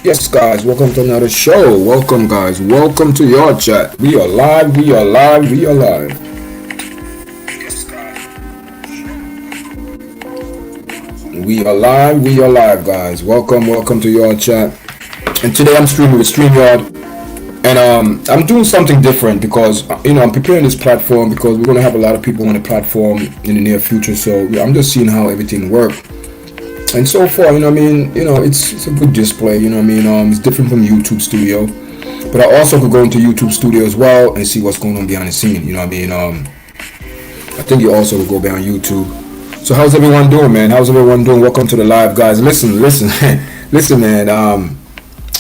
Yes, guys, welcome to another show. Welcome, guys. Welcome to YARDCHAT. We are live. We are live. We are live. We are live. We are live, guys. Welcome. Welcome to YARDCHAT. And today I'm streaming with StreamYard. And I'm doing something different because I'm preparing this platform because we're gonna have a lot of people on the platform in the near future. So I'm just seeing how everything works. And so far, it's a good display. It's different from YouTube Studio, but I also could go into YouTube Studio as well and see what's going on behind the scene. I think you also could go behind YouTube. So how's everyone doing, man? How's everyone doing? Welcome to the live, guys. Listen, listen, man.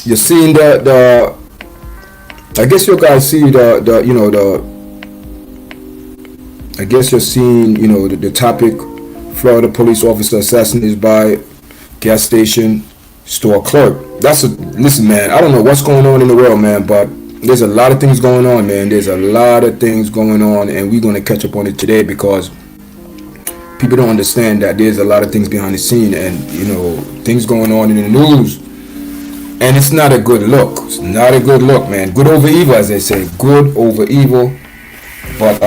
You're seeing the. I guess you guys see I guess you're seeing the topic. Florida police officer assassinated by gas station store clerk. Listen, man, I don't know what's going on in the world, man, but there's a lot of things going on, man. There's a lot of things going on, and we're going to catch up on it today because people don't understand that there's a lot of things behind the scene and, things going on in the news. And it's not a good look. It's not a good look, man. Good over evil, as they say. Good over evil. But,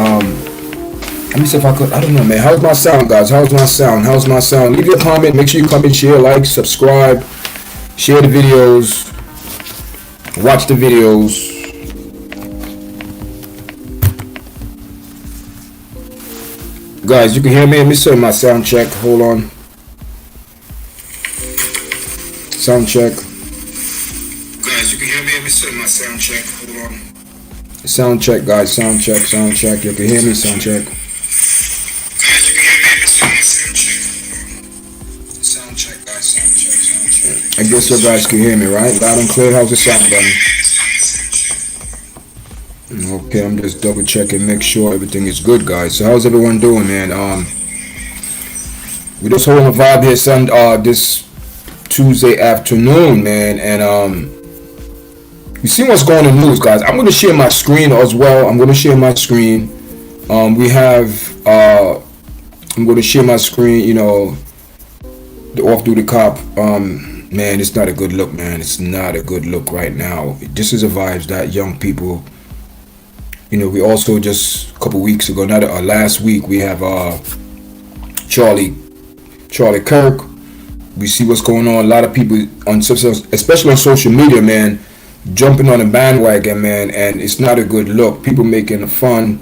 let me see if I could. I don't know, man. How's my sound, guys? How's my sound? Leave your comment. Make sure you comment, share, like, subscribe, share the videos, watch the videos. Guys, you can hear me. Let me say my sound check. Hold on. Sound check. Guys, you can hear me. Let me say my sound check. Hold on. Sound check, guys. Sound check. You can hear me. Sound check. I guess you guys can hear me, right? Loud and clear. How's the sound, buddy? Okay, I'm just double checking, make sure everything is good, guys. So how's everyone doing, man? We just holding a vibe here, this Tuesday afternoon, man. And you see what's going on in the news, guys. I'm gonna share my screen as well. I'm gonna share my screen. I'm gonna share my screen. The off-duty cop. Man, it's not a good look, man. It's not a good look right now. This is the vibes that young people, we also just a couple weeks ago, last week, we have Charlie Clerk. We see what's going on. A lot of people, especially on social media, man, jumping on the bandwagon, man, and it's not a good look. People making fun,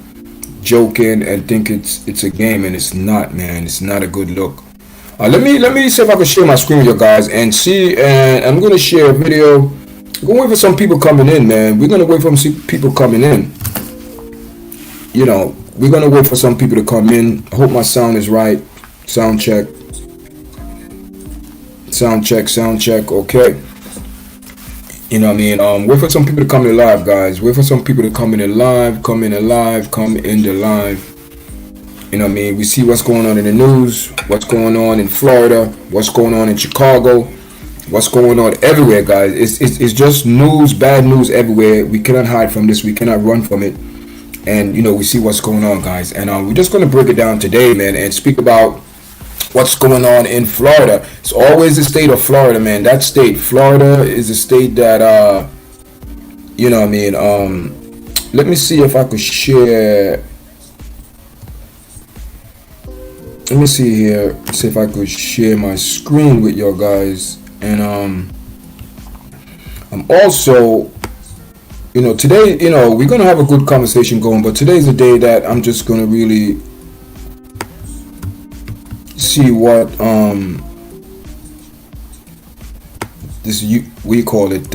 joking, and think it's a game, and it's not, man. It's not a good look. Let me see if I can share my screen with you guys and see. And I'm gonna share a video. We're gonna wait for some people coming in, man. We're gonna wait for some people coming in. We're gonna wait for some people to come in. I hope my sound is right. Sound check. Okay. Wait for some people to come in live, guys. Wait for some people to come in the live. We see what's going on in the news, what's going on in Florida, what's going on in Chicago, what's going on everywhere, guys. It's just news, bad news everywhere. We cannot hide from this. We cannot run from it. And, we see what's going on, guys. And we're just going to break it down today, man, and speak about what's going on in Florida. It's always the state of Florida, man. That state, Florida, is a state that, let me see if I could share. Let me see here, see if I could share my screen with you guys. And I'm also, today, we're gonna have a good conversation going, but today's the day that I'm just gonna really see what we call it,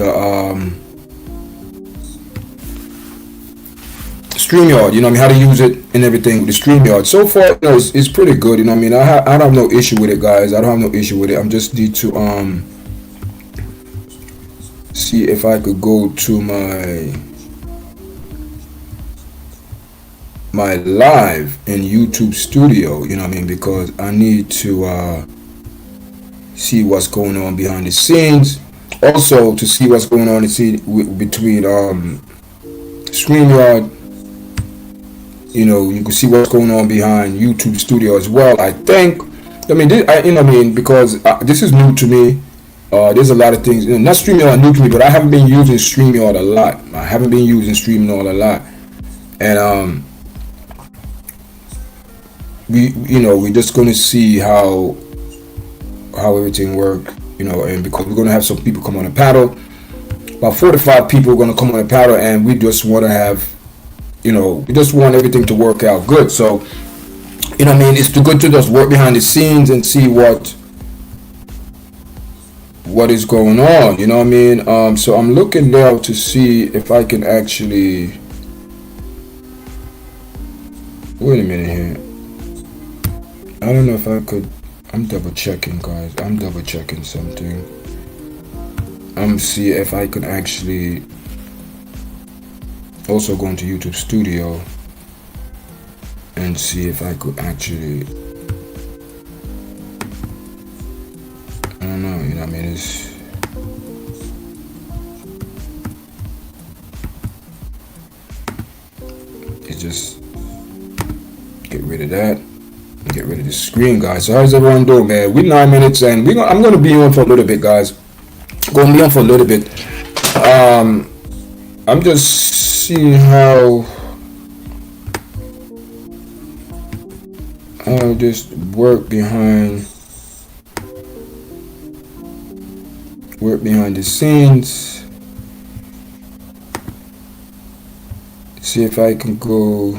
StreamYard, how to use it and everything with the StreamYard. So far, it's pretty good, I don't have no issue with it, guys. I don't have no issue with it. I just need to see if I could go to my live in YouTube Studio, because I need to see what's going on behind the scenes. Also, to see what's going on between StreamYard. You can see what's going on behind YouTube Studio as well. I think, because this is new to me. There's a lot of things. Not StreamYard new to me, but I haven't been using StreamYard a lot. I haven't been using StreamYard a lot, and we're just gonna see how everything works. And because we're gonna have some people come on the paddle, about 4 to 5 people are gonna come on the paddle, and we just want to have, we just want everything to work out good. So, it's too good to just work behind the scenes and see what is going on. So I'm looking now to see if I can actually, wait a minute here. I don't know if I could. I'm double checking, guys. I'm double checking something. I'm see if I can actually also go into YouTube Studio and see if I could actually, I don't know, it's just get rid of that. Get rid of the screen, guys. So how's everyone doing, man? We're 9 minutes and I'm gonna be on for a little bit, guys. Gonna be on for a little bit. I'm just seeing how this work behind the scenes. See if I can go.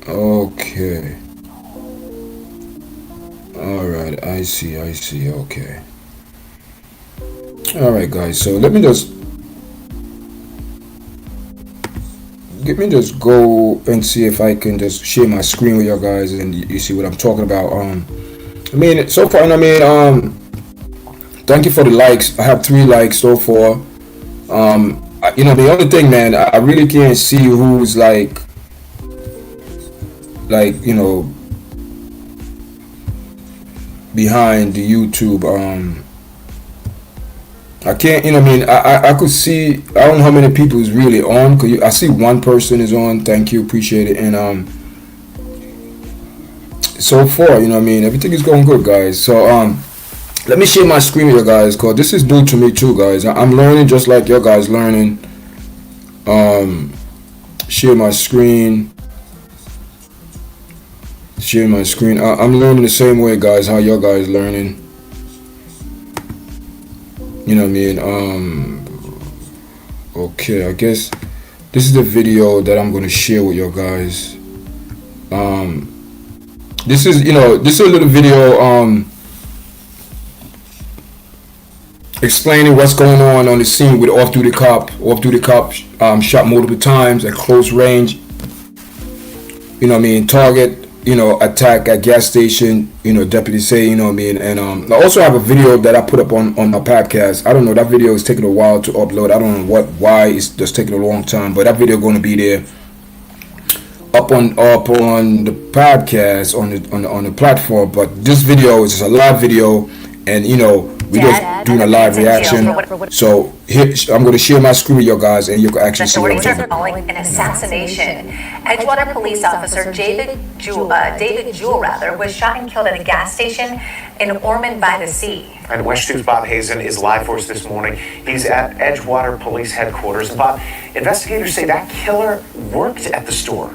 Okay. Alright, I see, okay. Alright, guys, so let me just go and see if I can just share my screen with you guys and you see what I'm talking about. So far, thank you for the likes. I have 3 likes so far. The other thing, man, I really can't see who's like behind the YouTube. I can't, I could see, I don't know how many people is really on, cause I see 1 person is on. Thank you, appreciate it. And so far, everything is going good, guys. So let me share my screen with you guys, cause this is new to me too, guys. I'm learning just like you guys learning. Share my screen. Share my screen. I'm learning the same way, guys. How y'all guys learning? Okay, I guess this is the video that I'm gonna share with you guys. This is a little video explaining what's going on the scene with off-duty cop. Off-duty cop shot multiple times at close range. Target. Attack at gas station, deputy say, and I also have a video that I put up on my podcast. I don't know, that video is taking a while to upload. I don't know why it's just taking a long time, but that video going to be there up on the podcast on the platform. But this video is just a live video, and we just doing a live reaction. So here, I'm going to share my screen with you guys, and you can actually see what I'm talking about. An assassination. Edgewater police officer David Jewell was shot and killed at a gas station in Ormond by the Sea. And West 2's Bob Hazen is live for us this morning. He's at Edgewater Police Headquarters. And Bob, investigators say that killer worked at the store.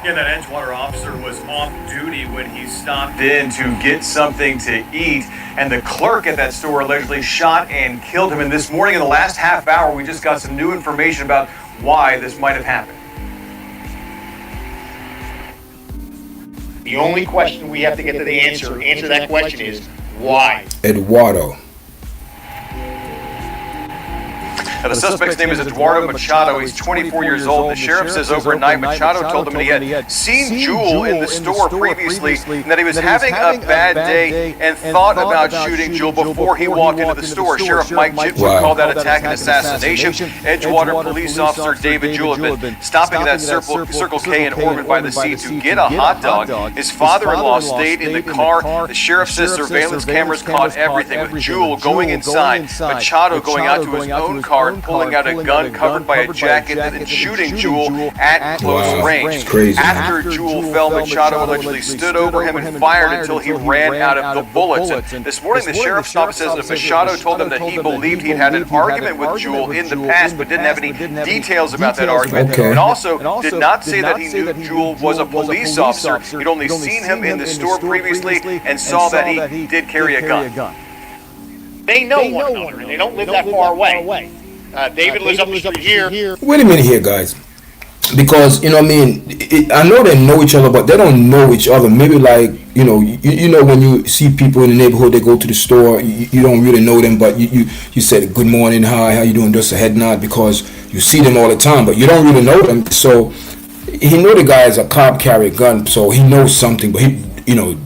Yeah, that Edgewater officer was off duty when he stopped in to get something to eat, and the clerk at that store allegedly shot and killed him. And this morning, in the last half hour, we just got some new information about why this might have happened. The only question we have to get to the answer that question is, why? Eduardo. Now, the suspect's name is Eduardo Machado. He's 24 years old. The sheriff says overnight Machado told him that he had seen Jewell in the store previously and that he was having a bad day and thought about shooting Jewell before he walked into the store. Sheriff Mike Jitwood called that attack an assassination. Edgewater police officer David Jewell had been stopping at that Circle K in Ormond by the Sea to get a hot dog. His father-in-law stayed in the car. The sheriff says surveillance cameras caught everything, with Jewell going inside, Machado going out to his own car Clerk pulling out a gun covered by a jacket and then shooting Jewel at close range. It's crazy. After Jewel fell, Machado allegedly stood over him and fired until he ran out of the bullets. And this morning, the sheriff's office says that Machado told them that he believed he'd had an argument with Jewel in the past, but didn't have any details about that argument. Okay. And also did not say that he knew Jewel was a police officer. He'd only seen him in the store previously and saw that he did carry a gun. They know one another, and they don't live that far away. David lives up the street here. Wait a minute here, guys. Because, you know what I mean, I know they know each other, but they don't know each other. Maybe like, you know when you see people in the neighborhood, they go to the store, you don't really know them, but you said, good morning, hi, how you doing, just a head nod, because you see them all the time, but you don't really know them. So he know the guy is a cop, carry a gun, so he knows something, but he don't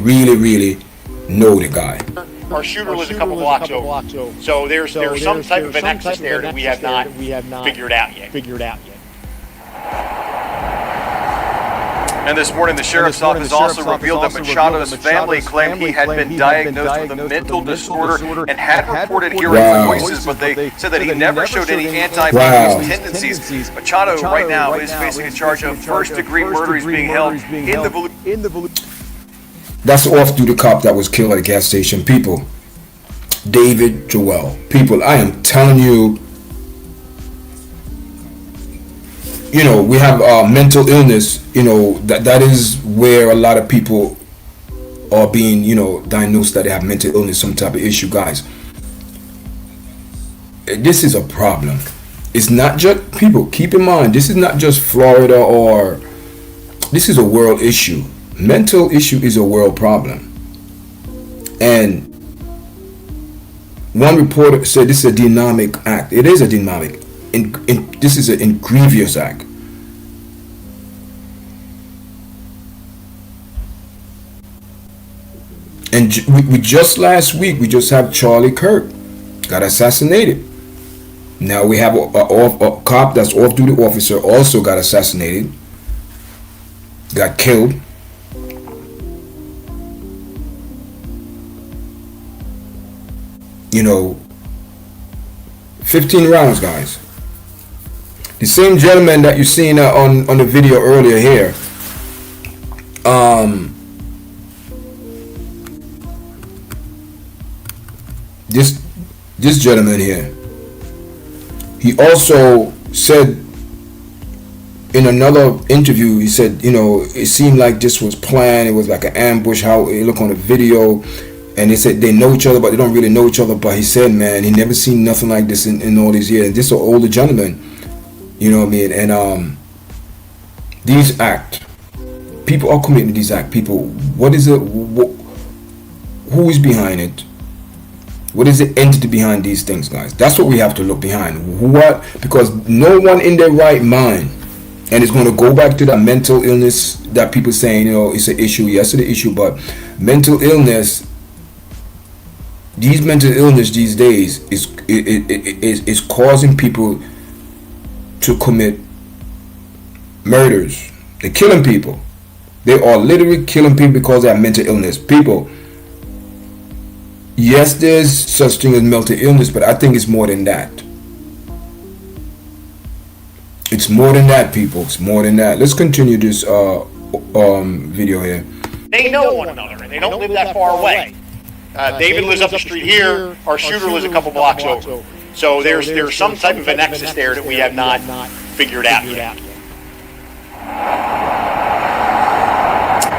really know the guy. Our shooter lives a couple blocks over. So there's some type of an nexus there that we have not figured out yet. And this morning, the sheriff's office also revealed that Machado's family claimed he had been diagnosed with a mental disorder and had reported hearing voices, but they said that he never showed any anti-police tendencies. Machado right now is facing a charge of first-degree murder. He's being held in the That's the off-duty cop that was killed at a gas station. People, David Joel. People, I am telling you, we have mental illness. That is where a lot of people are being, diagnosed that they have mental illness, some type of issue, guys. This is a problem. It's not just, people, keep in mind, this is not just Florida, or this is a world issue. Mental issue is a world problem. And one reporter said this is a dynamic act. It is a dynamic. This is an egregious act. And we just last week, we just had Charlie Clerk got assassinated. Now we have a cop that's off-duty officer also got assassinated, got killed. 15 rounds, guys. The same gentleman that you seen on the video earlier here, this gentleman here, he also said in another interview, he said, it seemed like this was planned. It was like an ambush, how it looked on the video. And they said they know each other, but they don't really know each other. But he said, man, he never seen nothing like this in all these years. And this is an older gentleman, you know what I mean? And these acts, people are committing these acts. People, what is it? Who is behind it? What is the entity behind these things, guys? That's what we have to look behind. What? Because no one in their right mind, and it's going to go back to that mental illness that people saying, it's an issue. Yes, it's an issue, but mental illness. These mental illness these days is causing people to commit murders. They're killing people. They are literally killing people because they have mental illness. People, yes, there's such thing as mental illness, but I think it's more than that. It's more than that, people. It's more than that. Let's continue this video here. They know one another, and they don't live that far away. David lives up the street here. Our shooter lives a couple blocks over. So there's some type of a nexus there that we have not figured out yet.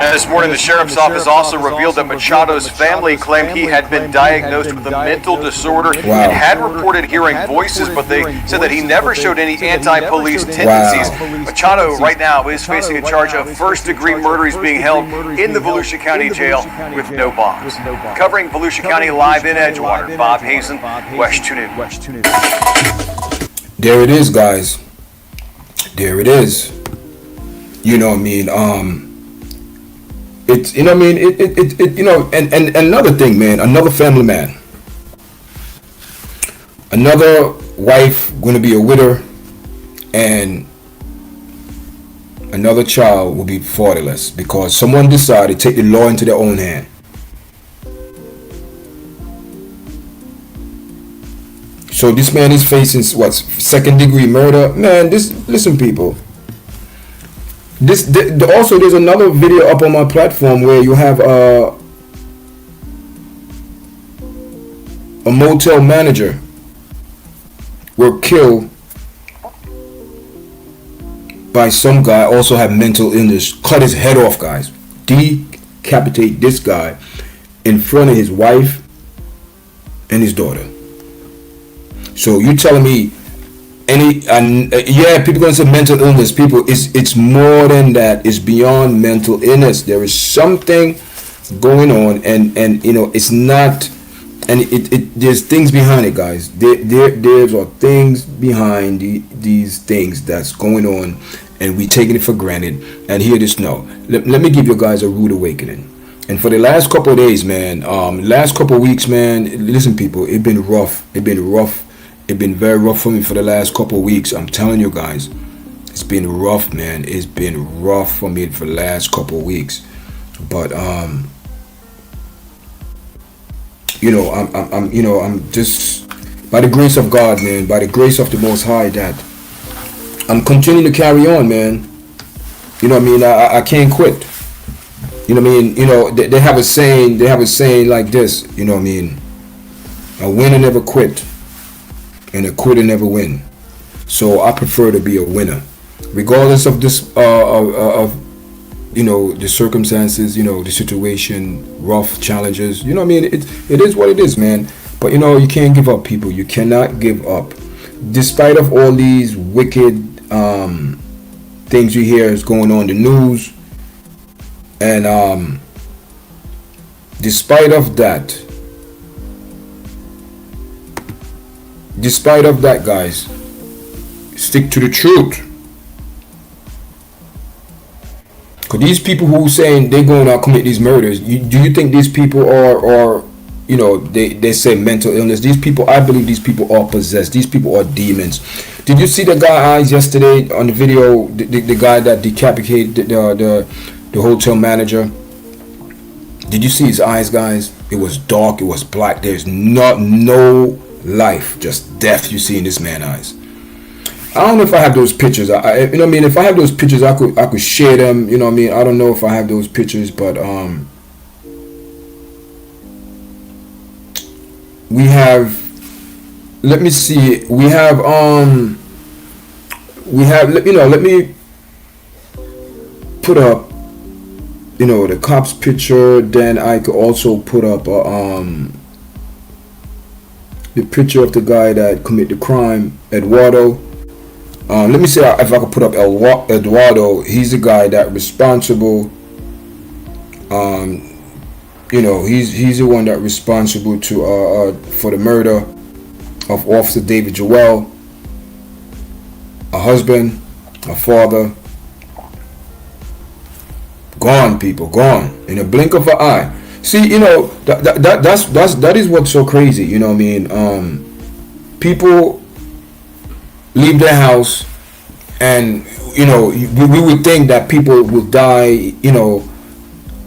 And this morning, the sheriff's office also revealed that Machado's family claimed he had been diagnosed with a mental disorder and had reported hearing voices, but they said that he never showed any anti-police tendencies. Machado right now is facing a charge of first-degree murder. He's being held in the Volusia County Jail with no bonds. Covering Volusia County live in Edgewater, Bob Hazen, WESH 2 News. There it is, guys. There it is. You know what I mean? It's, and another thing, man, another family man, another wife going to be a widow, and another child will be fatherless because someone decided to take the law into their own hand. So this man is facing what, second-degree murder, man. Listen, people. Also, there's another video up on my platform where you have a motel manager were killed by some guy, also have mental illness, cut his head off, guys, decapitate this guy in front of his wife and his daughter. So you telling me yeah, people gonna say mental illness. People, it's more than that. It's beyond mental illness. There is something going on, and it's not, and there's things behind it, guys. There's things behind these things that's going on, and we taking it for granted. And hear this now. Let me give you guys a rude awakening. And for the last couple of days, man, last couple of weeks, man, listen, people, it's been rough. It's been very rough for me for the last couple of weeks. I'm telling you guys, it's been rough, man. It's been rough for me for the last couple of weeks. But I'm just, by the grace of God, man, by the grace of the Most High, that I'm continuing to carry on, man. You know what I mean? I can't quit. You know what I mean? They have a saying. They have a saying like this. You know what I mean? A winner never quit, and a quitter never win. So I prefer to be a winner, regardless of this of the circumstances, the situation, rough challenges. You know what I mean? It is what it is, man. But you can't give up, people. You cannot give up, despite of all these wicked things you hear is going on in the news, and despite of that, guys, stick to the truth. Because these people who saying they're going to commit these murders, do you think these people are they say mental illness? These people, I believe these people are possessed. These people are demons. Did you see the guy eyes yesterday on the video? The guy that decapitated the hotel manager. Did you see his eyes, guys? It was dark. It was black. There's no life, just death you see in this man's eyes. I don't know if I have those pictures. If I have those pictures, I could share them. I don't know if I have those pictures, but we have, let me see, let me put up the cop's picture. Then I could also put up the picture of the guy that committed the crime, Eduardo. Let me see if I could put up Eduardo. He's the guy that responsible. He's the one that responsible to for the murder of Officer David Joel, a husband, a father. Gone, people, gone in a blink of an eye. See, that is what's so crazy. You know what I mean? People leave their house, and we would think that people will die,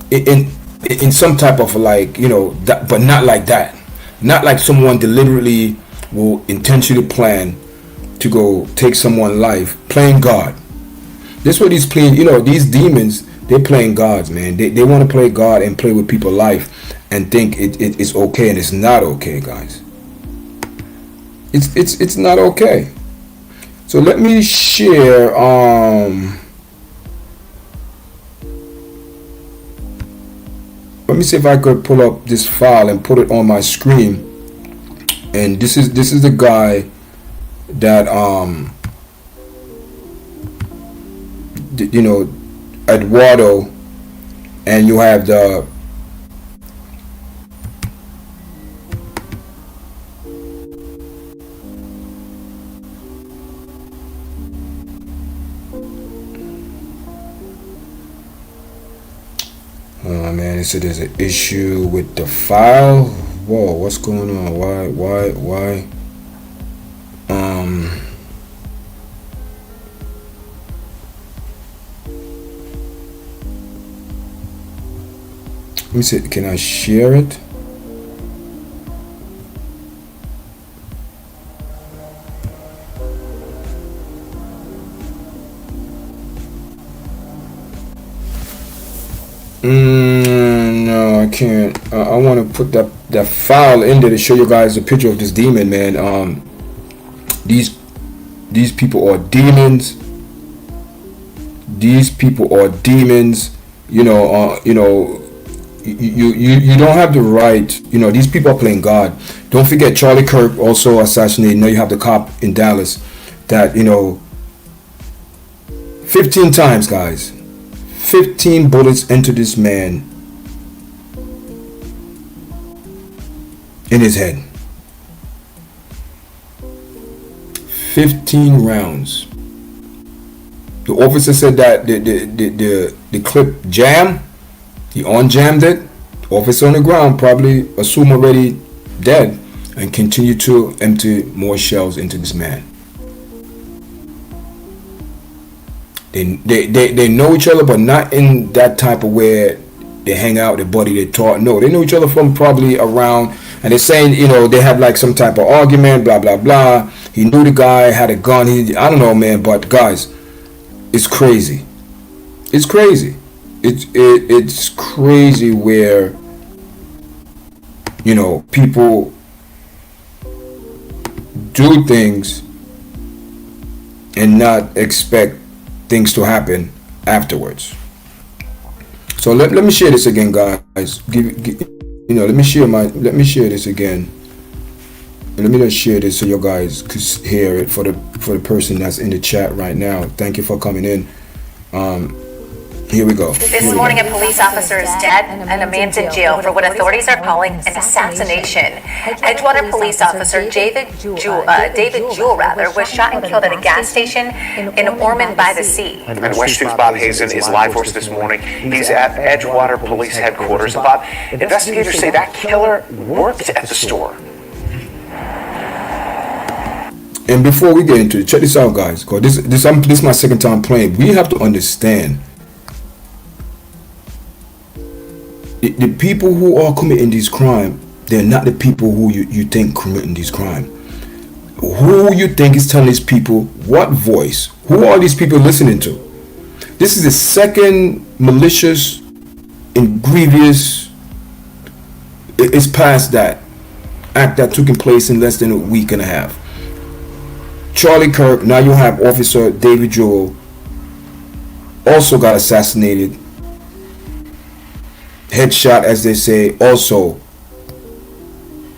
in some type of but not like that. Not like someone deliberately will intentionally plan to go take someone's life, playing God. This is what he's playing. These demons, they're playing gods, man. They want to play God and play with people's life and think it's okay, and it's not okay, guys. It's not okay. So let me share. Let me see if I could pull up this file and put it on my screen. And this is the guy that Eduardo, and you have the man, it said there's an issue with the file. Whoa, what's going on? Why? Let me see, can I share it? No, I can't. I want to put that file in there to show you guys a picture of this demon, man. These people are demons. These people are demons. You know. You don't have the right. These people are playing God. Don't forget Charlie Kirk also assassinated. Now you have the cop in Dallas that 15 times, guys. 15 bullets entered this man in his head. 15 rounds. The officer said that the clip jammed. He unjammed it. The officer on the ground probably assumed already dead and continued to empty more shells into this man. They know each other, but not in that type of where they hang out, they buddy, they talk. No, they know each other from probably around, and they're saying, they have like some type of argument, blah blah blah. He knew the guy had a gun. I don't know, man, but guys, it's crazy. It's crazy. It's crazy where people do things and not expect things to happen afterwards. So let me share this again, guys. Let me share this again. Let me just share this so you guys could hear it for the person that's in the chat right now. Thank you for coming in. Here we go. This morning, a police officer is dead and a man's in jail for what authorities are calling an assassination. Edgewater police officer David Jewell was shot and killed at a gas station in Ormond by the Sea. And West 2's Bob Hazen is live for us this morning. He's at Edgewater Police Headquarters. And Bob, investigators say that killer worked at the store. And before we get into it, check this out, guys. Cause this is my second time playing. We have to understand the people who are committing these crimes. They're not the people who you think committing these crimes. Who you think is telling these people what voice? Who are these people listening to? This is the second malicious and grievous. It's past that act that took place in less than a week and a half. Charlie Kirk, now you have Officer David Jewell, also got assassinated. Headshot, as they say. Also,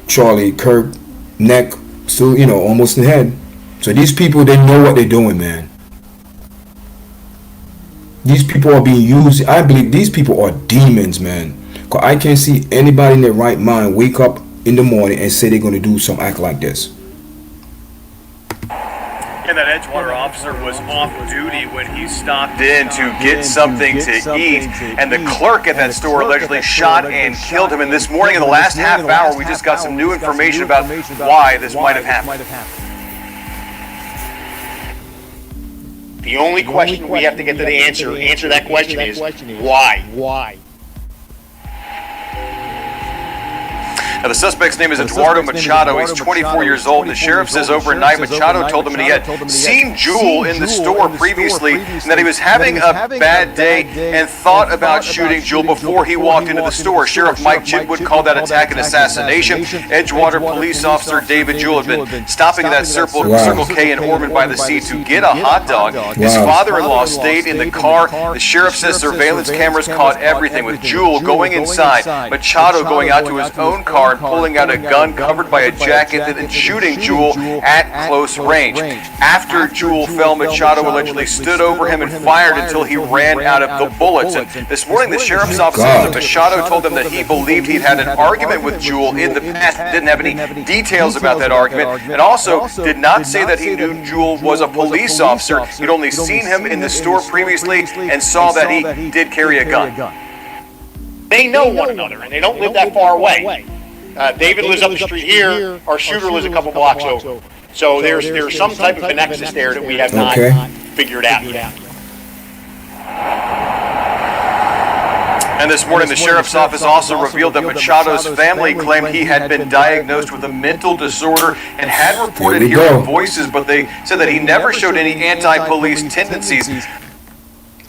Charlie Kirk, neck, still, almost in the head. So these people, they know what they're doing, man. These people are being used. I believe these people are demons, man. Because I can't see anybody in their right mind wake up in the morning and say they're going to do some act like this. And that Edgewater officer was off duty when he stopped in to get something to eat, and the clerk at that store allegedly shot and killed him. And this morning, in the last half hour, we just got some new information about why this might have happened. The only question we have to get to the answer that question is why? Why? Now, the suspect's name is Eduardo Machado. He's 24 years old. The sheriff says overnight Machado told him that he had seen Jewell in the store previously and that he was having a bad day and thought about shooting Jewell before he walked into the store. Sheriff Mike Chitwood called that attack an assassination. Edgewater police officer David Jewell had been stopping at that Circle K in Ormond by the Sea to get a hot dog. His father-in-law stayed in the car. The sheriff says surveillance cameras caught everything, with Jewell going inside, Machado going out to his own car and pulling out a gun covered by a jacket and shooting Jewell at close range. After Jewell fell, Machado allegedly stood over him and fired until he ran out of the bullets. And this morning, the sheriff's office said that Machado told them that he believed he'd had an argument with Jewell in the past. Didn't have any details about that argument, and also did not say that he knew Jewell was a police officer. He'd only seen him in the store previously and saw that he did carry a gun. They know one another, and they don't live that far away. David lives up the street here. Our shooter lives a couple blocks over. So there's some type of a nexus there that we have not figured out yet. And this morning, the sheriff's office also revealed that Machado's family claimed he had been diagnosed with a mental disorder and had reported hearing voices, but they said that he never showed any anti-police tendencies.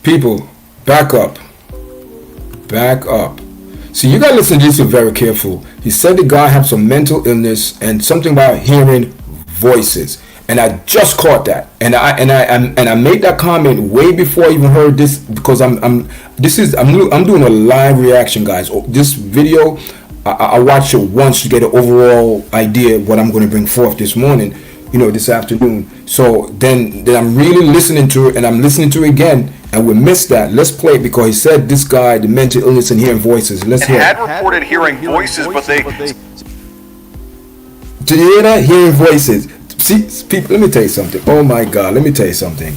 People, back up. Back up. See, you gotta listen to this very careful. He said the guy had some mental illness and something about hearing voices, and I just caught that, and I made that comment way before I even heard this, because I'm doing a live reaction, guys. This video, I watched it once to get an overall idea of what I'm going to bring forth this morning, this afternoon. So then I'm really listening to it, and I'm listening to it again, and we missed that. Let's play it, because he said this guy, the mental illness and hearing voices. Let's hear it. Had reported hearing voices, but they... Did you hear that? Hearing voices. See, people, let me tell you something. Oh my God, let me tell you something.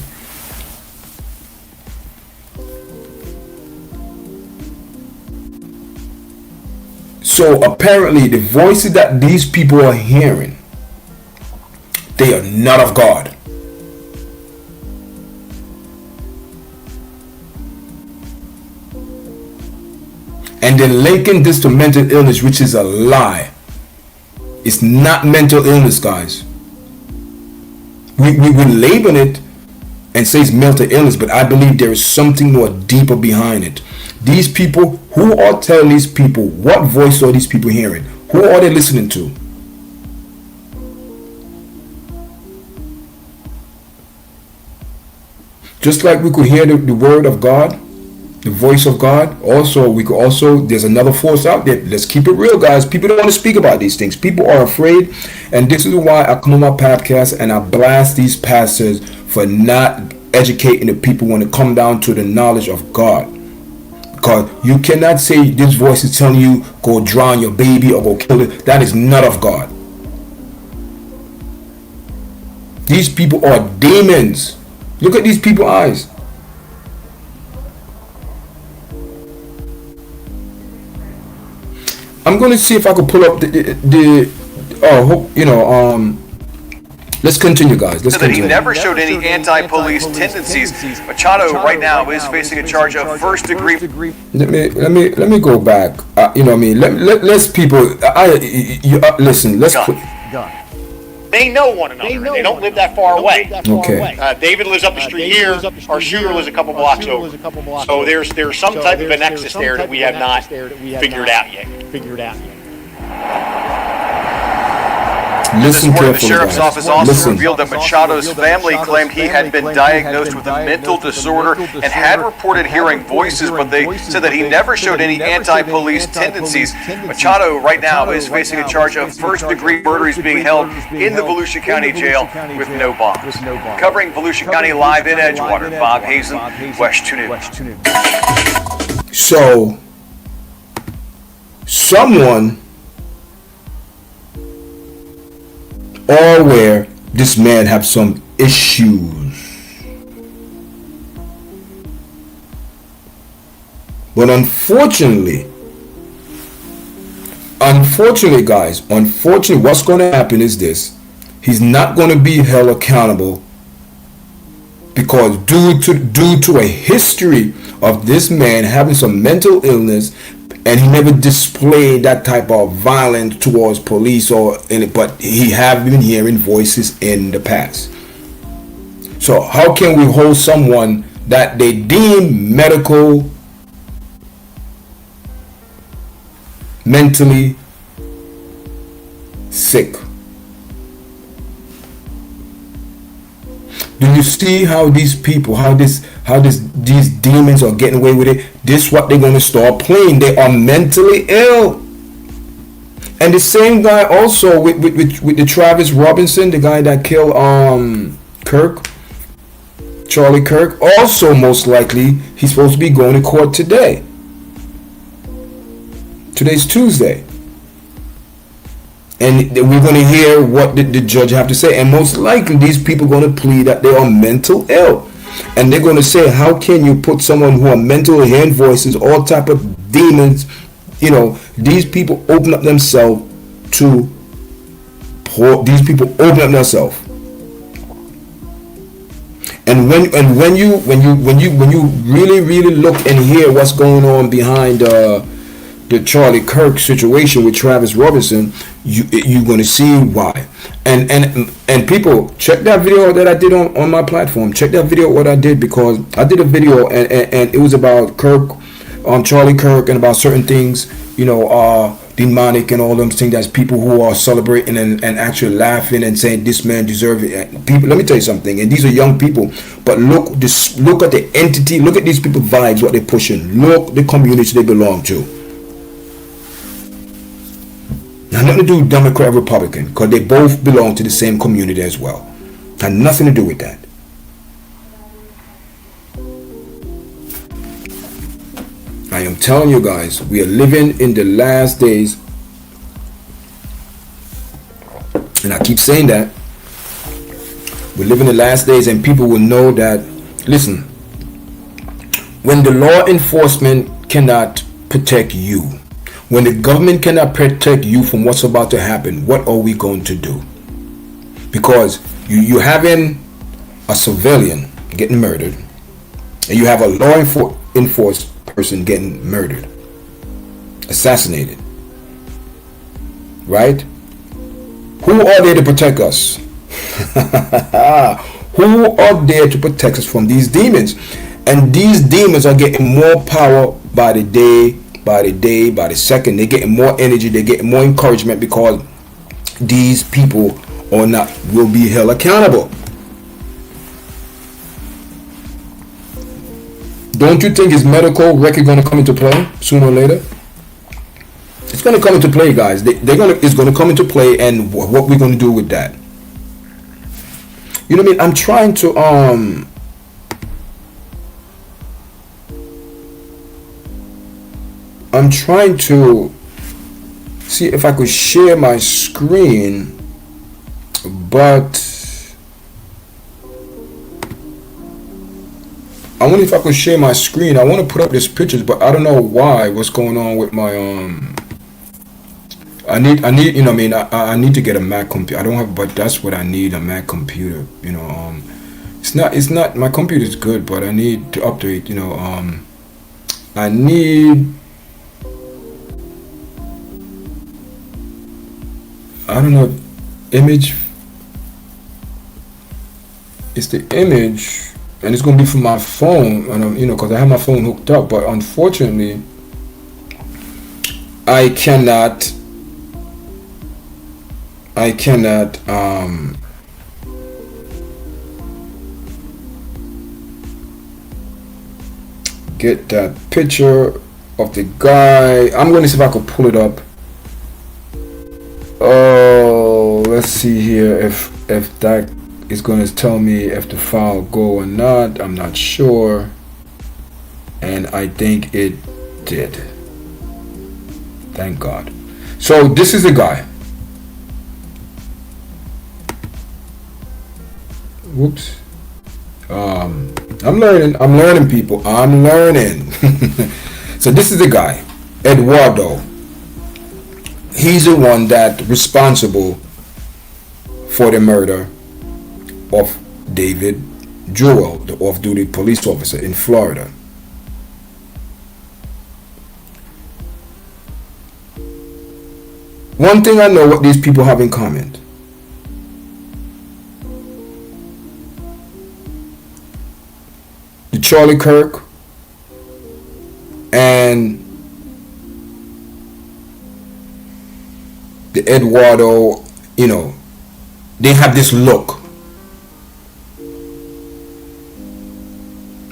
So apparently the voices that these people are hearing, they are not of God. And they're linking this to mental illness, which is a lie. It's not mental illness, guys. We label it and say it's mental illness, but I believe there is something more deeper behind it. These people, who are telling these people, what voice are these people hearing? Who are they listening to? Just like we could hear the word of God, the voice of God, there's another force out there. Let's keep it real, guys. People don't want to speak about these things. People are afraid, and this is why I come on my podcast and I blast these pastors for not educating the people when it comes down to the knowledge of God. Because you cannot say this voice is telling you go drown your baby or go kill it. That is not of God. These people are demons. Look at these people's eyes. I'm going to see if I could pull up let's continue, guys. Let's continue. He never showed any anti-police tendencies. Machado right now is facing a charge of first-degree. Let me go back. Let's people. Listen. Let's put. They know one another, and they don't live that far away. Okay. David lives up the street here. Our shooter lives a couple blocks over. So there's some type of a nexus there that we have not figured out yet. Listen This morning, carefully, the sheriff's guys. office also Listen. revealed that Machado's family claimed he had been diagnosed with a mental disorder and had reported hearing voices, but they said that he never showed any anti-police tendencies. Machado right now is facing a charge of first-degree murder. He's being held in the Volusia County Jail with no bond. Covering Volusia County live in Edgewater, Bob Hazen, West 2 News. So, someone or where this man have some issues. But unfortunately guys, what's going to happen is this. He's not going to be held accountable, because due to a history of this man having some mental illness, and he never displayed that type of violence towards police but he have been hearing voices in the past. So how can we hold someone that they deem mentally sick? Do you see how these people, these demons are getting away with it? This is what they're going to start playing. They are mentally ill. And the same guy also with the Travis Robinson, the guy that killed Clerk, Charlie Clerk, also most likely he's supposed to be going to court today. Today's Tuesday. And we're going to hear what the judge have to say. And most likely these people are going to plead that they are mental ill. And they're going to say, how can you put someone who are mentally hearing voices, all type of demons, these people open up themselves to these people open up themselves. And when you really look and hear what's going on behind the Charlie Clerk situation with Travis Robinson, you're going to see why. And people, check that video that I did on my platform. Check that video what I did, because I did a video and it was about Clerk Charlie Kirk and about certain things, demonic and all them things. That's people who are celebrating and actually laughing and saying this man deserves it. People, let me tell you something. And these are young people, but look at the entity. Look at these people vibes, what they're pushing. Look the community they belong to. Now, nothing to do with Democrat, Republican, because they both belong to the same community as well. Had nothing to do with that. I am telling you guys, we are living in the last days, and I keep saying that. We live in the last days, and people will know that. Listen, when the law enforcement cannot protect you, when the government cannot protect you from what's about to happen, what are we going to do? Because you having a civilian getting murdered, and you have a law enforced person getting murdered, assassinated, right? Who are there to protect us? Who are there to protect us from these demons? And these demons are getting more power by the day, by the second. They're getting more energy, they're getting more encouragement, because these people will be held accountable. Don't you think his medical record going to come into play sooner or later? It's going to come into play, guys. It's going to come into play, and what we're going to do with that. You know what I mean? I'm trying to see if I could share my screen, but I wonder if I could share my screen. I want to put up these pictures, but I don't know why. What's going on with my I need I need to get a Mac computer. I don't have, but that's what I need, a Mac computer. It's not my computer is good, but I need to update. I need, I don't know, image. It's the image. And it's going to be from my phone, and because I have my phone hooked up. But unfortunately, I cannot get that picture of the guy. I'm going to see if I could pull it up. Oh, let's see here if that is going to tell me if the file go or not. I'm not sure, and I think it did. Thank God. So this is the guy. Whoops. I'm learning, people. I'm learning. So this is the guy, Eduardo. He's the one that responsible for the murder of David Jewell, the off-duty police officer in Florida. One thing I know what these people have in common. The Charlie Kirk and the Eduardo, they have this look.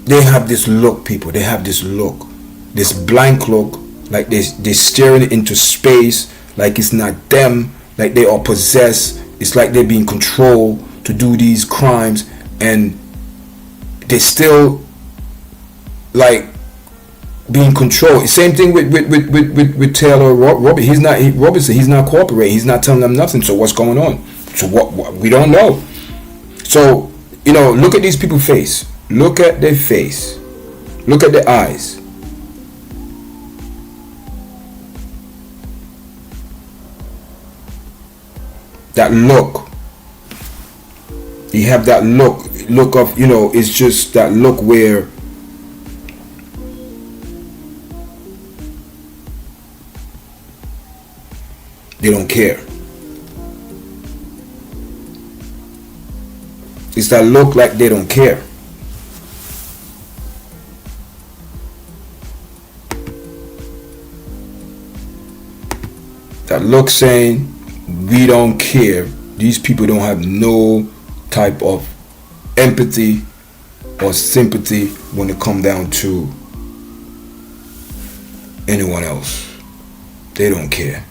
They have this look, people. They have this look. This blank look. Like they're staring into space. Like it's not them. Like they are possessed. It's like they're being controlled to do these crimes. And they still like being controlled. Same thing with Taylor Robertson. He's not cooperating. He's not telling them nothing. So what's going on? So what we don't know. So look at these people's face. Look at their face. Look at their eyes. That look. You have that look of, it's just that look where they don't care. It's that look like they don't care. that look saying, we don't care. These people don't have no type of empathy or sympathy when it come down to anyone else. They don't care.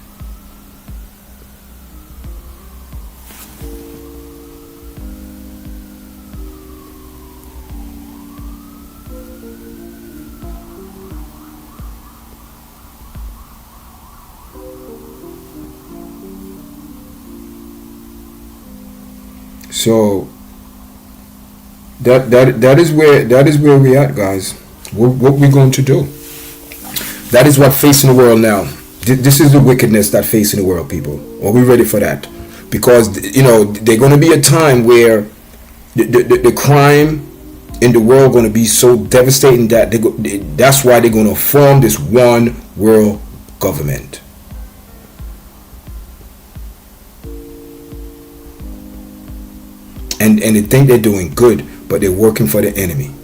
So that is where we at, guys. What we going to do? That is what facing the world now. This is the wickedness that facing the world, people. Are we ready for that? Because there's going to be a time where the crime in the world going to be so devastating that that's why they're going to form this one world government. And they think they're doing good, but they're working for the enemy,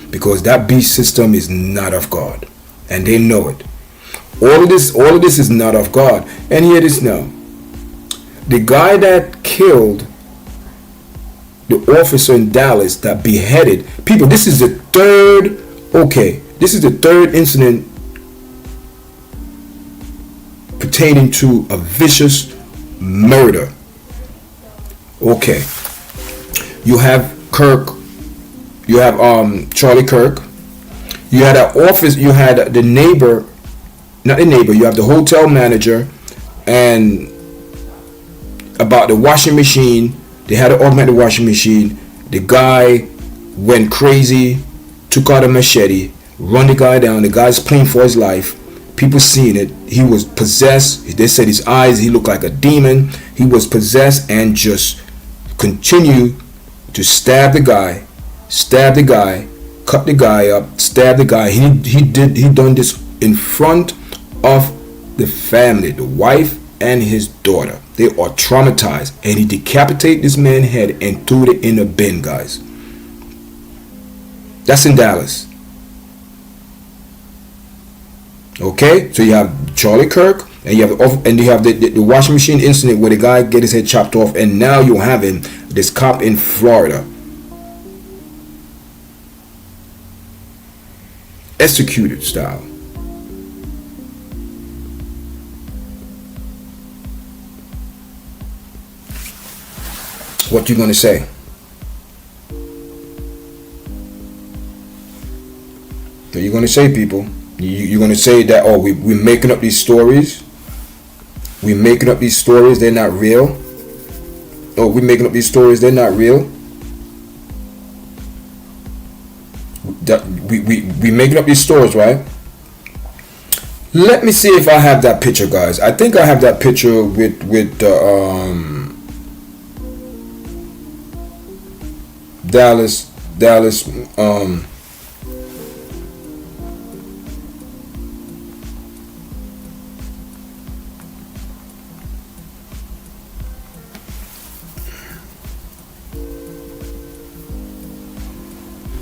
because that beast system is not of God, and they know it. All of this is not of God. And hear this now. The guy that killed the officer in Dallas, that beheaded people, this is the third incident pertaining to a vicious murder. Okay. You have Kirk, you have Charlie Kirk, you had an office, you had the neighbor, not the neighbor, you have the hotel manager, and about the washing machine, they had an automatic washing machine. The guy went crazy, took out a machete, run the guy down. The guy's playing for his life. People seen it. He was possessed. They said his eyes, he looked like a demon. He was possessed and just continued to stab the guy, cut the guy up, stab the guy. He done this in front of the family, the wife and his daughter. They are traumatized, and he decapitated this man's head and threw it in a bin, guys. That's in Dallas. Okay, so you have Charlie Kirk, and you have the washing machine incident where the guy get his head chopped off, and now you're having this cop in Florida executed style. What you gonna say? What you gonna say, people? You're gonna say that, oh, we're making up these stories. We're making up these stories. They're not real. Oh, we're making up these stories. They're not real. We making up these stories, right? Let me see if I have that picture, guys. I think I have that picture with Dallas.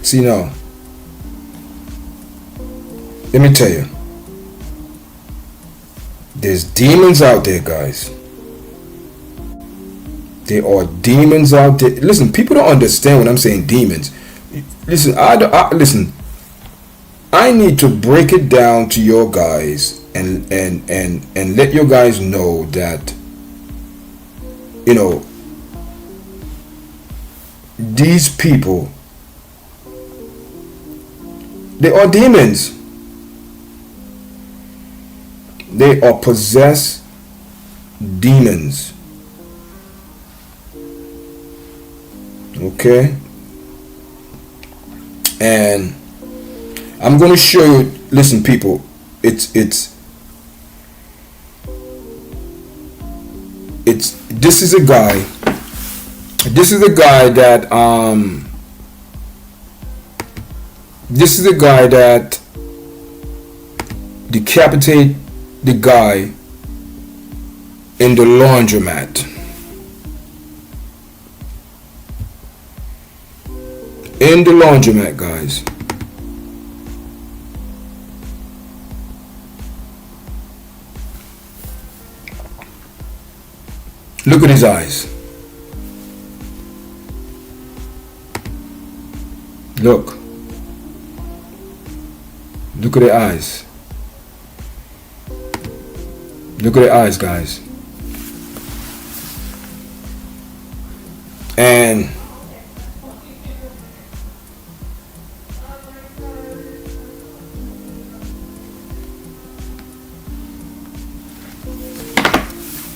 See now, let me tell you, there's demons out there, guys. There are demons out there. Listen, people don't understand when I'm saying demons. Listen, listen. I need to break it down to your guys and let your guys know that, these people, they are demons. They are possessed demons. Okay? And I'm going to show you, listen, people, this is a guy that decapitated the guy in the laundromat. In the laundromat, guys. Look at his eyes. Look. Look at the eyes. Look at the eyes, guys.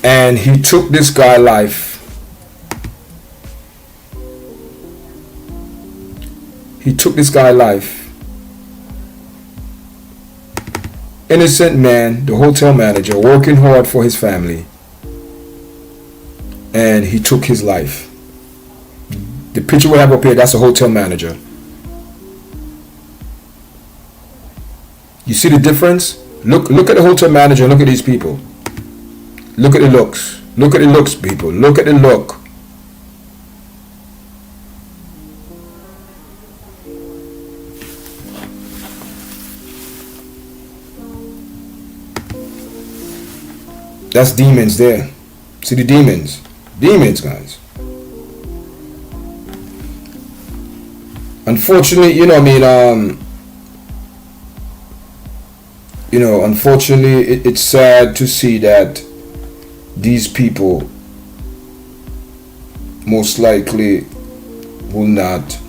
And he took this guy's life. He took this guy's life. Innocent man, the hotel manager, working hard for his family, and he took his life. The picture we have up here, that's a hotel manager. You see the difference? Look at the hotel manager, look at these people. Look at the looks. Look at the looks, people. Look at the look. That's demons there. See the demons. Demons, guys. Unfortunately, unfortunately, it's sad to see that these people most likely will not,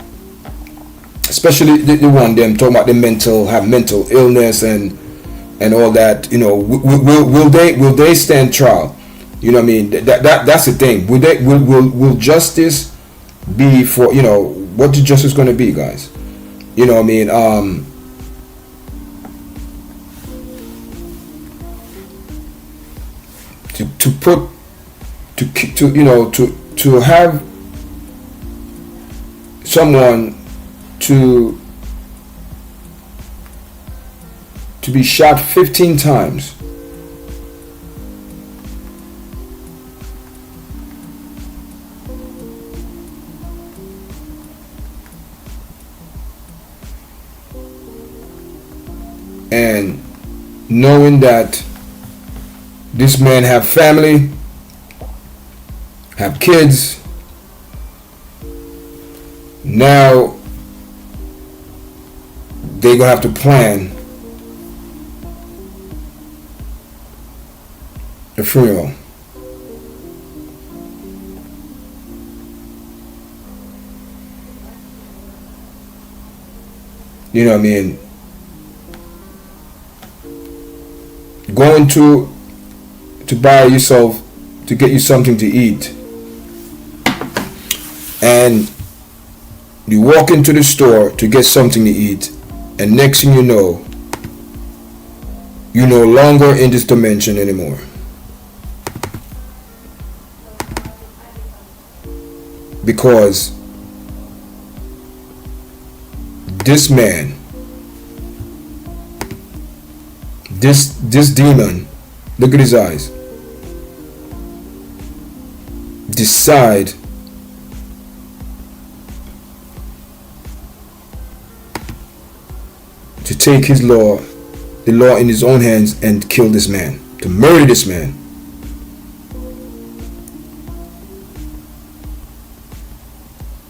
especially the one them talking about have mental illness and all that. Will they stand trial? You know what I mean? That's the thing. Will justice be for, what the justice going to be, guys? You know what I mean? To have someone to be shot 15 times, and knowing that this man have family, have kids, now they're gonna have to plan a funeral. You know what I mean? Going to buy yourself, to get you something to eat, and you walk into the store to get something to eat, and next thing you know, you're no longer in this dimension anymore. Because this man, this demon, look at his eyes, decide to take the law in his own hands and kill this man, to murder this man.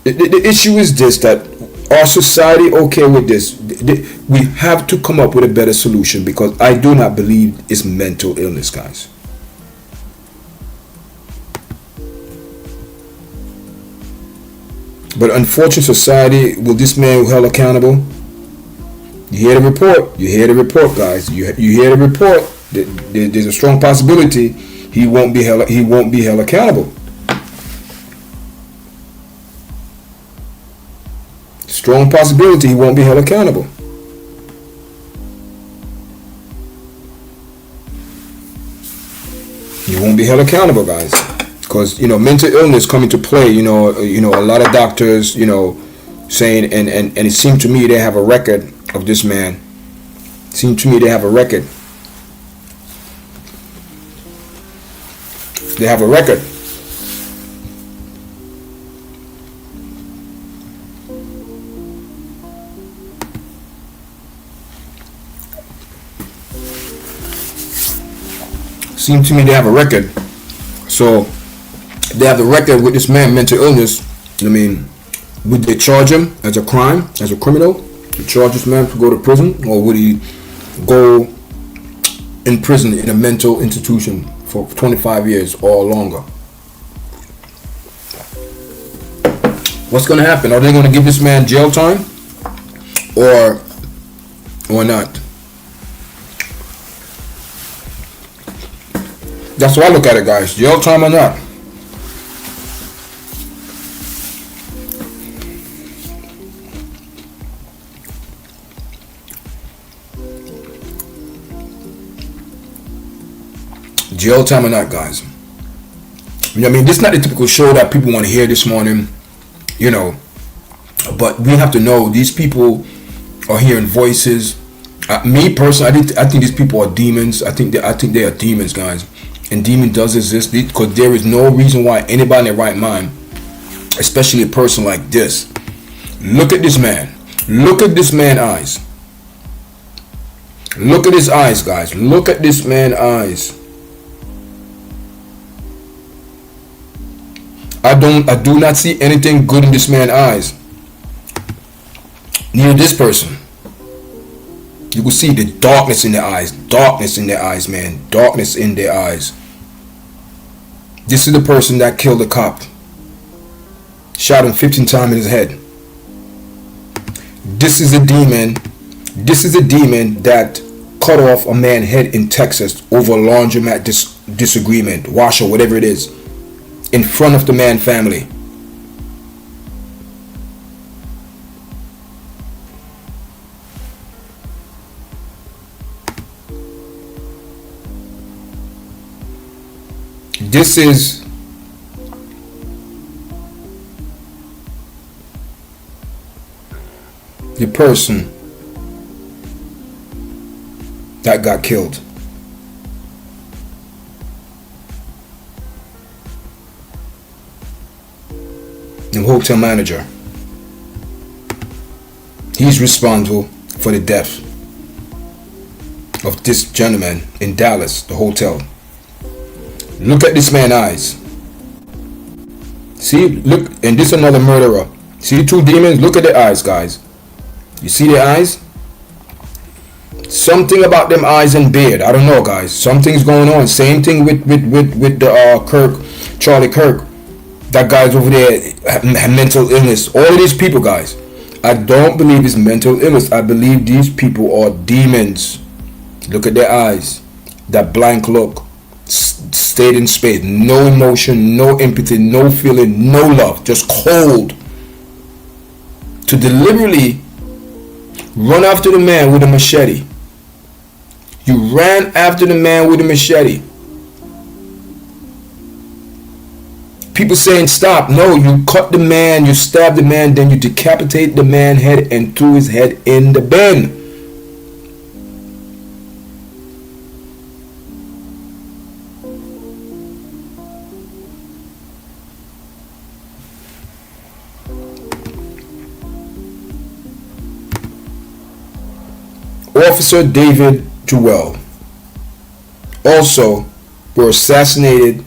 The issue is this, that our society okay with this. We have to come up with a better solution, because I do not believe it's mental illness, guys. But unfortunate society, will this man be held accountable? You hear the report. You hear the report, guys. You hear the report. There's a strong possibility he won't be held accountable. Strong possibility he won't be held accountable. He won't be held accountable, guys, because mental illness come into play. A lot of doctors, saying, and it seemed to me they have a record of this man. Seemed to me they have a record. They have a record. Seems to me they have a record. So they have the record with this man, mental illness. I mean, would they charge him as a crime, as a criminal? To charge this man to go to prison, or would he go in prison in a mental institution for 25 years or longer? What's going to happen? Are they going to give this man jail time or not? That's how I look at it, guys. Jail time or not? Jail time or not, guys? You know what I mean? This is not the typical show that people want to hear this morning, you know. But we have to know these people are hearing voices. Me personally, I think these people are demons. I think they are demons, guys. And demon does exist because there is no reason why anybody in their right mind, especially a person like this, look at this man. Look at this man's eyes. Look at his eyes, guys. Look at this man's eyes. I do not see anything good in this man's eyes. Near this person. You can see the darkness in their eyes. Darkness in their eyes, man. Darkness in their eyes. This is the person that killed the cop. Shot him 15 times in his head. This is a demon. This is a demon that cut off a man's head in Texas over a laundromat disagreement, wash or whatever it is, in front of the man's family. This is the person that got killed. The hotel manager. He's responsible for the death of this gentleman in Dallas, the hotel. Look at this man's eyes. See, look, and this is another murderer. See the two demons? Look at their eyes, guys. You see their eyes? Something about them eyes and beard. I don't know, guys. Something's going on. Same thing with the Kirk, Charlie Kirk. That guy's over there had mental illness. All of these people, guys. I don't believe it's mental illness. I believe these people are demons. Look at their eyes. That blank look. Stayed in space. No emotion, no empathy, no feeling, no love. Just cold. To deliberately run after the man with a machete. You ran after the man with a machete. People saying stop. No, you cut the man, you stab the man, then you decapitate the man's head and threw his head in the bin. Officer David Jewell also were assassinated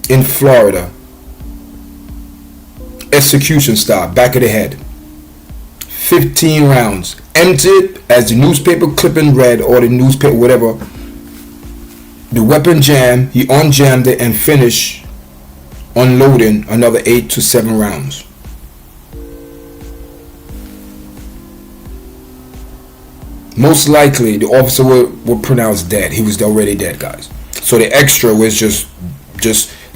in Florida. Execution style, back of the head. 15 rounds. Emptied, as the newspaper clipping read, or the newspaper, whatever. The weapon jammed, he unjammed it and finished unloading another 8 to 7 rounds. Most likely, the officer were pronounced dead. He was already dead, guys. So the extra was just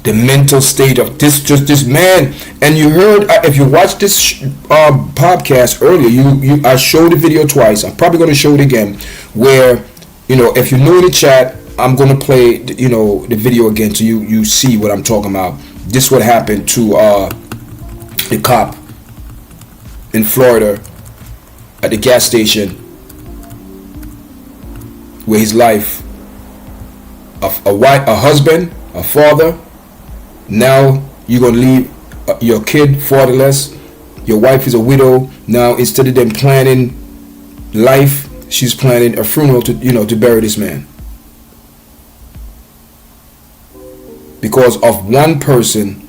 the mental state of this man. And you heard, if you watched this podcast earlier, I showed the video twice. I'm probably going to show it again. Where, if you're new in the chat, I'm going to play, the video again so you see what I'm talking about. This is what happened to the cop in Florida at the gas station, where his life, a husband, a father, now you're going to leave your kid fatherless. Your wife is a widow. Now instead of them planning life, she's planning a funeral to bury this man. because of one person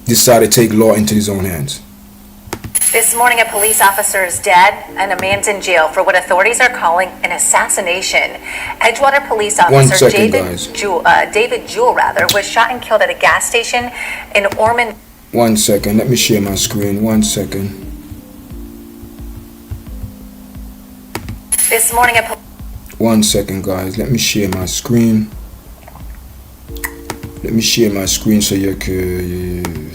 decided to take law into his own hands. This morning, a police officer is dead and a man's in jail for what authorities are calling an assassination. Edgewater police officer David Jewell was shot and killed at a gas station in Ormond. 1 second, let me share my screen. 1 second. This morning, 1 second, guys. Let me share my screen. Let me share my screen so you can,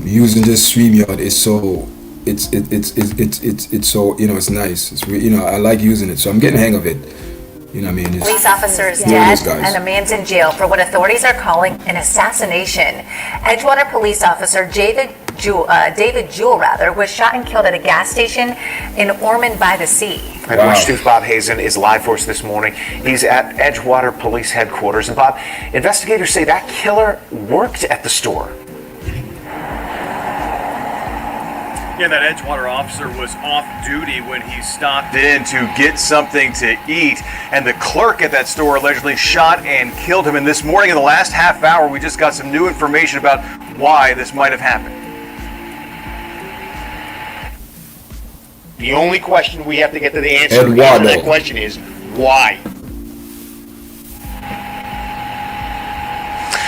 using this StreamYard is so it's so it's nice. It's I like using it, so I'm getting the hang of it. You know what I mean? Police officer is dead and a man's in jail for what authorities are calling an assassination. Edgewater police officer David Jewell was shot and killed at a gas station in Ormond by the Sea. And Orange News' Bob Hazen is live for us this morning. He's at Edgewater Police Headquarters. And Bob, investigators say that killer worked at the store. Yeah, that Edgewater officer was off duty when he stopped in to get something to eat, and the clerk at that store allegedly shot and killed him. And this morning, in the last half hour, we just got some new information about why this might have happened. The only question we have to get to the answer to that question is why.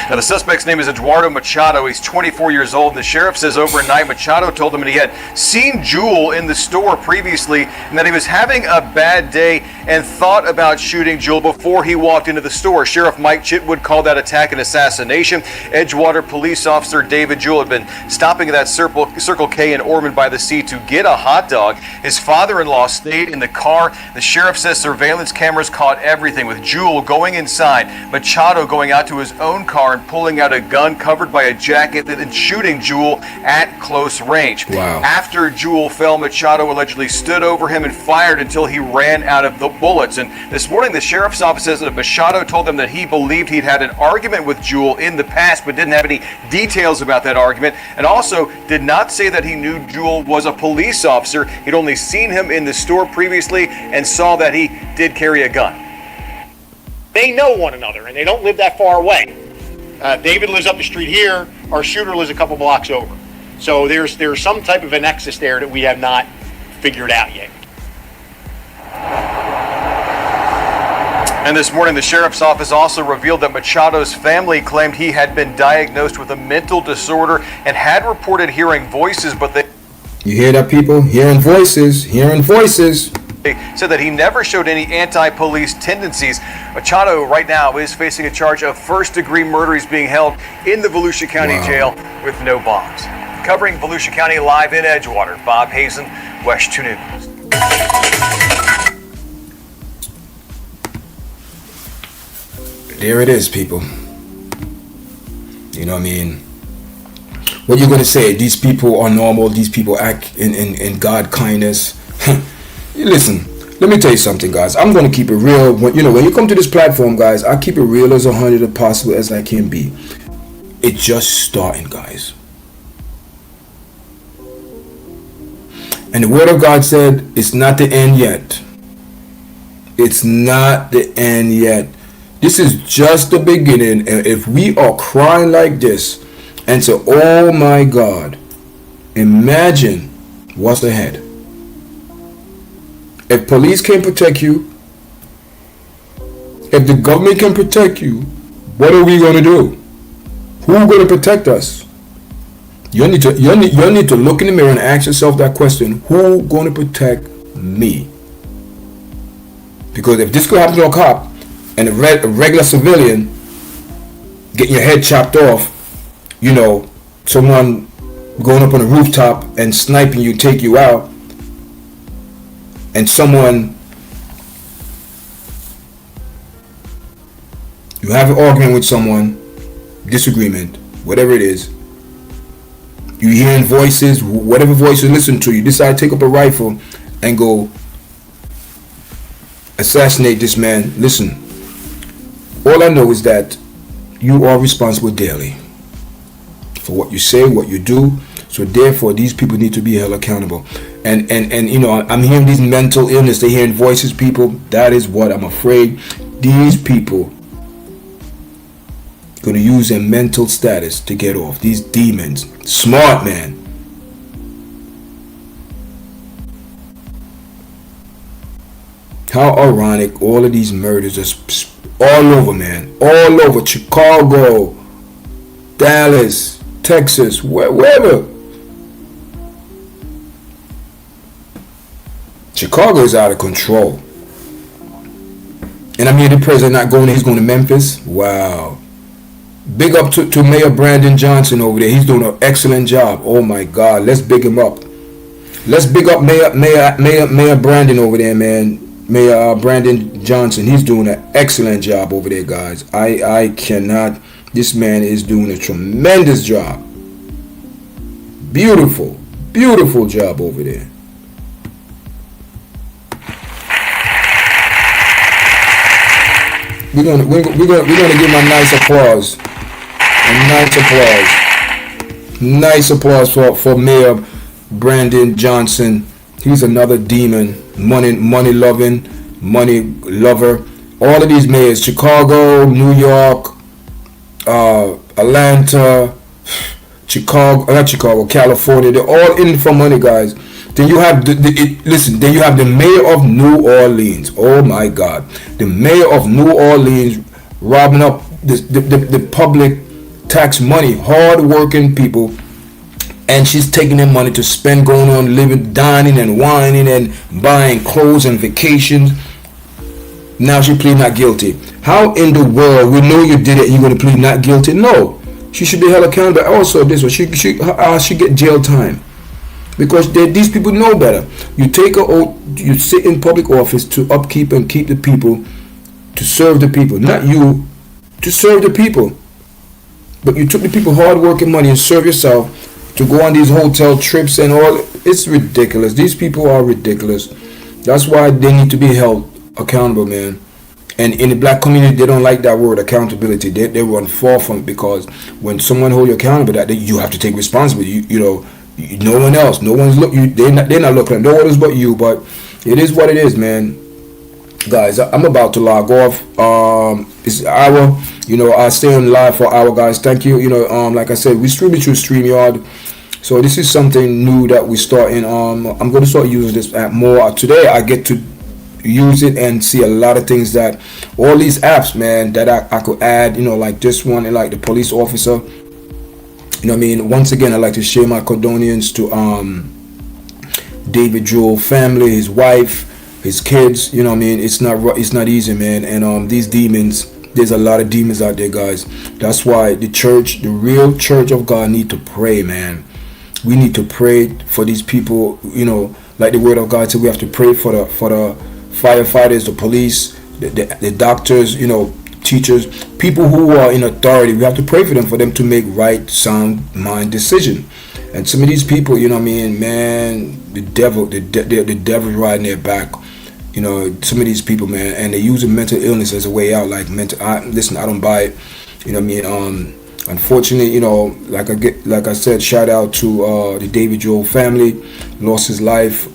Now, the suspect's name is Eduardo Machado. He's 24 years old. The sheriff says overnight Machado told him that he had seen Jewell in the store previously and that he was having a bad day and thought about shooting Jewell before he walked into the store. Sheriff Mike Chitwood called that attack an assassination. Edgewater police officer David Jewell had been stopping at that Circle K in Ormond by the Sea to get a hot dog. His father-in-law stayed in the car. The sheriff says surveillance cameras caught everything, with Jewell going inside, Machado going out to his own car and pulling out a gun covered by a jacket and shooting Jewell at close range. Wow. After Jewell fell, Machado allegedly stood over him and fired until he ran out of the bullets. And this morning, the sheriff's office says that Machado told them that he believed he'd had an argument with Jewell in the past, but didn't have any details about that argument, and also did not say that he knew Jewell was a police officer. He'd only seen him in the store previously and saw that he did carry a gun. They know one another, and they don't live that far away. David lives up the street here. Our shooter lives a couple blocks over. So there's some type of a nexus there that we have not figured out yet. And this morning, the sheriff's office also revealed that Machado's family claimed he had been diagnosed with a mental disorder and had reported hearing voices, but they... You hear that, people? Hearing voices. They said that he never showed any anti-police tendencies. Machado right now is facing a charge of first-degree murder. He's being held in the Volusia County Jail with no bonds. Covering Volusia County live in Edgewater, Bob Hazen, West 2 News. There it is, people. You know what I mean? What you're going to say? These people are normal. These people act in God kindness. Listen, let me tell you something, guys. I'm going to keep it real. When you come to this platform, guys, I keep it real as 100 as possible as I can be. It's just starting, guys. And the word of God said, it's not the end yet. It's not the end yet. This is just the beginning. And if we are crying like this and say, oh my God, imagine what's ahead. If police can't protect you, if the government can protect you, what are we going to do? Who's going to protect us? You need to look in the mirror and ask yourself that question: who's going to protect me? Because if this could happen to a cop and a regular civilian getting your head chopped off, someone going up on a rooftop and sniping you, take you out, and someone, you have an argument with someone, disagreement, whatever it is, you hearing voices, whatever voice you listen to, you decide to take up a rifle and go assassinate this man. Listen, all I know is that you are responsible daily for what you say, what you do. So therefore, these people need to be held accountable. And I'm hearing these mental illness. They're hearing voices, people. That is what I'm afraid. These people gonna use their mental status to get off. These demons. Smart, man. How ironic. All of these murders are all over, man. All over. Chicago, Dallas, Texas, wherever. Chicago is out of control. And I mean, the president not going, he's going to Memphis. Wow. Big up to Mayor Brandon Johnson over there. He's doing an excellent job. Oh my God. Let's big him up. Let's big up Mayor Brandon over there, man. Mayor Brandon Johnson. He's doing an excellent job over there, guys. I cannot. This man is doing a tremendous job. Beautiful, beautiful job over there. We're gonna give him a nice applause. Nice applause for Mayor Brandon Johnson. He's another demon, money loving, money lover. All of these mayors, Chicago, New York, Atlanta, California, they're all in for money, guys. Then you have then you have the mayor of New Orleans. Oh my God, the mayor of New Orleans robbing up the public tax money, hard-working people, and she's taking their money to spend, going on living, dining and wining and buying clothes and vacations. Now she plead not guilty. How in the world, we know you did it and you're going to plead not guilty? No, she should be held accountable. Also, this one, she get jail time, because these people know better. You take an oath, you sit in public office to upkeep and keep the people, to serve the people, not you, to serve the people. But you took the people hard-working money and serve yourself to go on these hotel trips and all. It's ridiculous. These people are ridiculous. That's why they need to be held accountable, man. And in the black community, they don't like that word, accountability. They run far from it, because when someone hold you accountable, that you have to take responsibility. You know, no one else, no one's they're not looking at no one else but you. But it is what it is, man. Guys, I'm about to log off. It's an hour. I stay on live for an hour, guys. Thank you. Like I said, we stream it through StreamYard. So this is something new that we starting. I'm going to start using this app more. Today I get to use it and see a lot of things, that all these apps, man, that I could add, like this one, and like the police officer. Once again, I'd like to share my condolences to David Jewell family, his wife, his kids. It's not easy, man. And these demons, there's a lot of demons out there, guys. That's why the church, the real church of God, need to pray, man. We need to pray for these people. Like the word of God said, we have to pray for the firefighters, the police, the doctors, teachers, people who are in authority. We have to pray for them to make right, sound mind decision. And some of these people, man, the devil's riding their back. Some of these people, man, and they're using mental illness as a way out. Like listen, I don't buy it. Unfortunately, like I said, shout out to the David Jewell family, lost his life.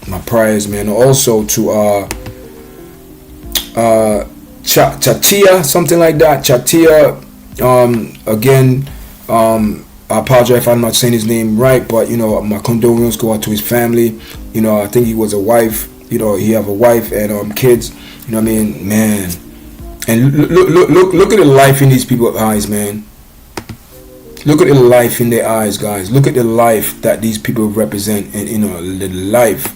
My prayers, man. Also to Chatia, something like that. Chatia, again, I apologize if I'm not saying his name right, but my condolences go out to his family. I think he was a wife. He have a wife and kids. Man. And look at the life in these people's eyes, man. Look at the life in their eyes, guys. Look at the life that these people represent, and the life,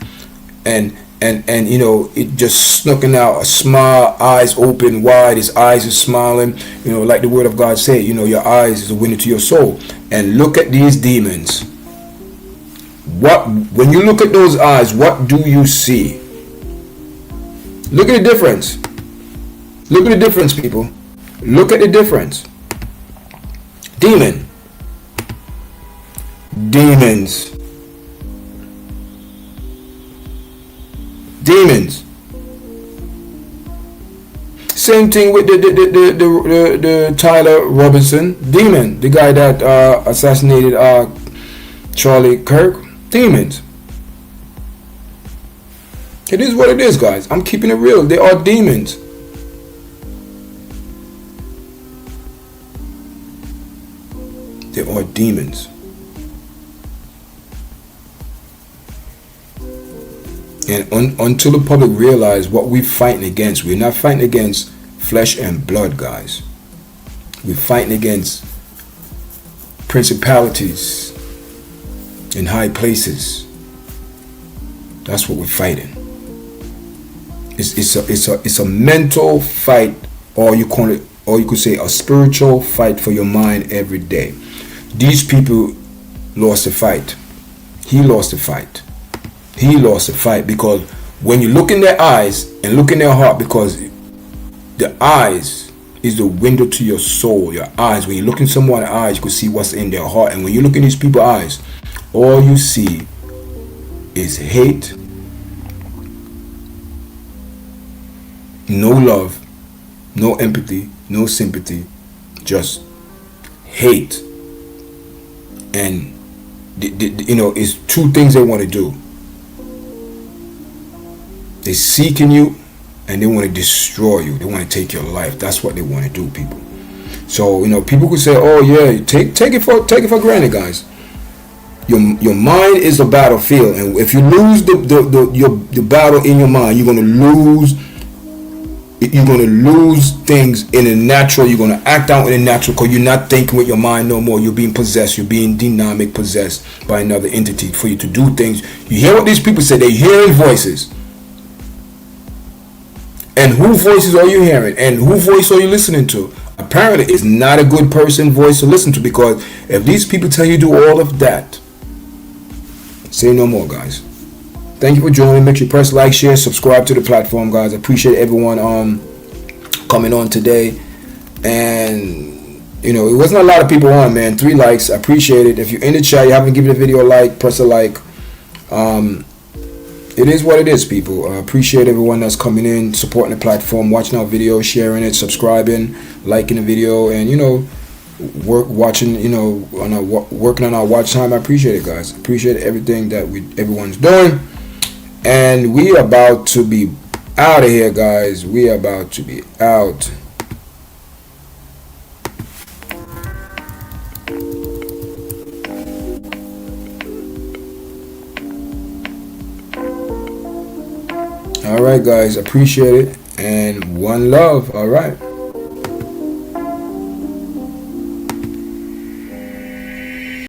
and it just snucking out a smile, eyes open wide. His eyes are smiling. Like the word of God say, your eyes is a window to your soul. And look at these demons. When you look at those eyes, what do you see? Look at the difference. Look at the difference, people. Look at the difference. Demons. Same thing with the Tyler Robinson demon, the guy that assassinated Charlie Clerk. Demons. It is what it is, guys. I'm keeping it real. They are demons. They are demons. And until the public realize what we're fighting against, we're not fighting against flesh and blood, guys. We're fighting against principalities in high places. That's what we're fighting. It's a mental fight, or you call it, or you could say a spiritual fight for your mind every day. These people lost the fight. He lost the fight. He lost the fight, because when you look in their eyes and look in their heart, because the eyes is the window to your soul. Your eyes, when you look in someone's eyes, you can see what's in their heart. And when you look in these people's eyes, all you see is hate, no love, no empathy, no sympathy, just hate. And it's two things they want to do. They're seeking you, and they want to destroy you. They want to take your life. That's what they want to do, people. So people could say, "Oh yeah, take it for granted, guys." Your mind is a battlefield, and if you lose the battle in your mind, you're gonna lose. You're gonna lose things in the natural. You're gonna act out in the natural, because you're not thinking with your mind no more. You're being possessed. You're being dynamic, possessed by another entity for you to do things. You hear what these people say? They're hearing voices. And whose voices are you hearing? And whose voice are you listening to? Apparently, it's not a good person voice to listen to, because if these people tell you to do all of that, say no more, guys. Thank you for joining. Make sure you press like, share, subscribe to the platform, guys. I appreciate everyone coming on today. And it wasn't a lot of people on, man. 3 likes. I appreciate it. If you're in the chat, you haven't given the video a like, press a like. It is what it is, people. I appreciate everyone that's coming in, supporting the platform, watching our video, sharing it, subscribing, liking the video, and working on our watch time. I appreciate it, guys. Appreciate everything that everyone's doing. And we about to be out of here, guys. We about to be out. All right, guys. Appreciate it. And one love. All right.